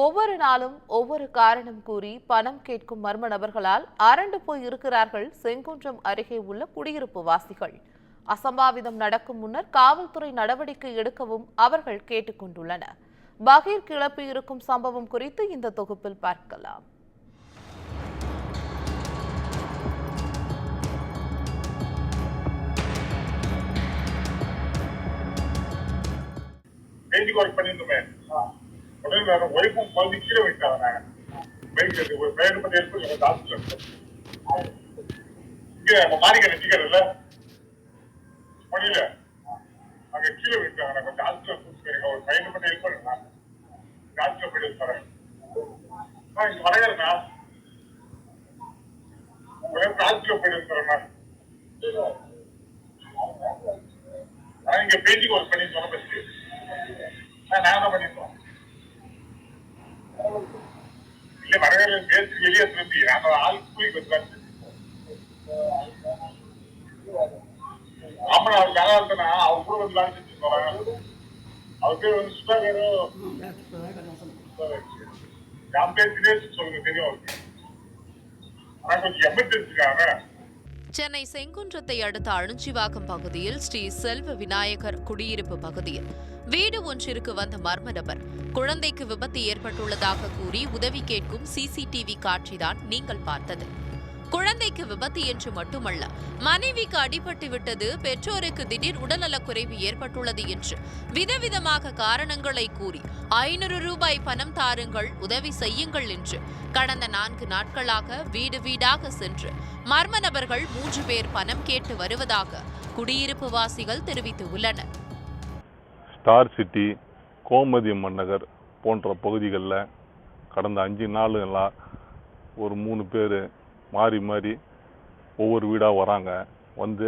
ஒவ்வொரு நாளும் ஒவ்வொரு காரணம் கூறி பணம் கேட்கும் மர்ம நபர்களால் அரண்டு போய் இருக்கிறார்கள் செங்குன்றம் அருகே உள்ள குடியிருப்பு வாசிகள். அசம்பாவிதம் நடக்கும் முன்னர் காவல்துறை நடவடிக்கை எடுக்கவும் அவர்கள் கேட்டுக் கொண்டுள்ளனர். பகீர் கிளப்பி இருக்கும் சம்பவம் குறித்து இந்த தொகுப்பில் பார்க்கலாம். ஒய்ஃபும் குழந்தை கீழே வைட்டாங்க. இங்க மாறிக்க நெட்டிக்கிறதுல மணியில அங்க கீழே வைட்டாங்க. கொஞ்சம் ஹாஸ்பிட்டல் ஒரு பையனை மட்டும் ஹெல்ப் பண்ணுங்க. ஹாஸ்பிட்டல் போயிட்டு வரேன். இங்க வரையறேண்ணா, ஹாஸ்பிட்டல் போயிட்டு வரேன். இங்க பெயிண்டிங் ஒர்க் பண்ணி சொன்ன பஸ்ட் நான் தான் பண்ணிருக்கோம். இல்ல வரவேற பேசி வெளியே திரும்பி நாங்க ஆள் கூலிக்கு வந்து ஆமா அவர் வேலை இருந்தனா அவர் கூட வந்து வேலை செஞ்சு போறாங்க. அவர் பேர் வந்து சுதாகரும் என் பேர் தினேஷ் சொல்லுங்க, தெரியும் அவருக்கு. ஆனா கொஞ்சம் எமர்ஜென்சிக்காக சென்னை செங்குன்றத்தை அடுத்த அழுஞ்சிவாக்கம் பகுதியில் ஸ்ரீ செல்வ விநாயகர் குடியிருப்பு பகுதியில் வீடு ஒன்றிற்கு வந்த மர்ம நபர் குழந்தைக்கு விபத்து ஏற்பட்டுள்ளதாக கூறி உதவி கேட்கும் சிசிடிவி காட்சிதான் நீங்கள் பார்த்தது. குழந்தைக்கு விபத்து என்று மட்டுமல்ல, மனைவிக்கு அடிபட்டு விட்டது, பெற்றோருக்கு திடீர் உடல்நலக்குறைவு ஏற்பட்டுள்ளது என்று விதவிதமாக காரணங்களை கூறி 500 ரூபாய் பணம் தாருங்கள், உதவி செய்யுங்கள் என்று கடந்த 4 நாட்களாக வீடு வீடாக சென்று மர்ம நபர்கள் 3 பேர் பணம் கேட்டு வருவதாக குடியிருப்பு வாசிகள் தெரிவித்துள்ளனர். ஸ்டார் சிட்டி, கோமதி மன்னகர் போன்ற பகுதிகளில் கடந்த 5 நாளுங்களாக ஒரு 3 பேர் மாறி மாறி ஒவ்வொரு வீடாக வராங்க. வந்து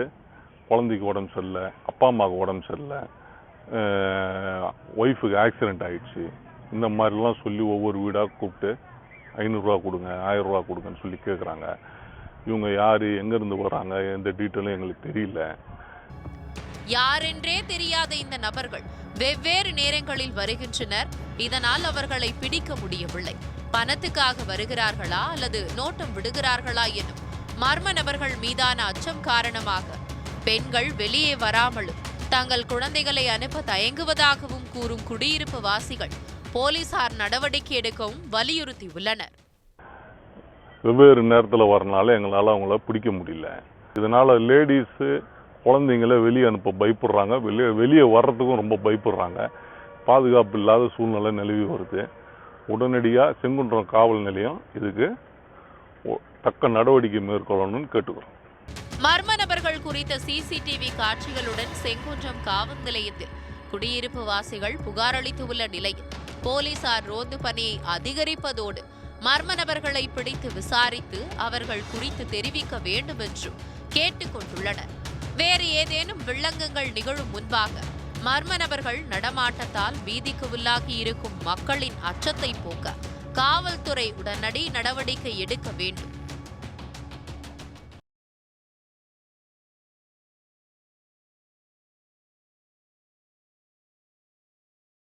குழந்தைக்கு உடம்பு சரியில்லை, அப்பா அம்மாவுக்கு உடம்பு சரியில்லை, ஒய்ஃபுக்கு ஆக்சிடெண்ட் ஆகிடுச்சு, இந்த மாதிரிலாம் சொல்லி ஒவ்வொரு வீடாக கூப்பிட்டு 500 ரூபா கொடுங்க, 1000 ரூபா கொடுங்கன்னு சொல்லி கேட்குறாங்க. இவங்க யார், எங்கேருந்து வராங்க, எந்த டீட்டெயிலும் எங்களுக்கு தெரியல. யாரென்றே தெரியாத இந்த நபர்கள் வெவ்வேறு நேரங்களில் வருகின்றனர். இதனால் அவர்களை பிடிக்க முடியவில்லை. பணத்துக்காக வருகிறார்களா அல்லது நோட்டம் விடுகிறார்களா எனும் மர்ம நபர்கள் மீதான அச்சம் காரணமாக பெண்கள் வெளியே வராமலும் தங்கள் குழந்தைகளை அனுப்ப தயங்குவதாகவும் கூறும் குடியிருப்பு வாசிகள் போலீசார் நடவடிக்கை எடுக்கவும் வலியுறுத்தியுள்ளனர். வெவ்வேறு நேரத்தில் வரனால எங்களால் அவங்கள பிடிக்க முடியல. இதனால லேடிஸு குழந்தைங்கள வெளியே அனுப்ப பயப்படுறாங்க, வெளியே வர்றதுக்கும் ரொம்ப பயப்படுறாங்க. பாதுகாப்பு இல்லாத சூழ்நிலை நிலவி வருது. உடனடியாக செங்குன்றம் காவல் நிலையம் இதுக்கு தக்க நடவடிக்கை மேற்கொள்ளணும்னு கேட்டுக்கிறோம். மர்ம நபர்கள் குறித்த சிசிடிவி காட்சிகளுடன் செங்குன்றம் காவல் நிலையத்தில் குடியிருப்பு வாசிகள் புகார் அளித்துள்ள நிலையில் போலீசார் ரோந்து பணியை அதிகரிப்பதோடு மர்ம நபர்களை பிடித்து விசாரித்து அவர்கள் குறித்து தெரிவிக்க வேண்டும் என்றும் கேட்டுக் கொண்டுள்ளனர். வேறு ஏதேனும் வில்லங்கங்கள் நிகழும் முன்பாக மர்ம நபர்கள் நடமாட்டத்தால் பீதிக்கு உள்ளாகி இருக்கும் மக்களின் அச்சத்தை போக்க காவல்துறை உடனடி நடவடிக்கை எடுக்க வேண்டும்.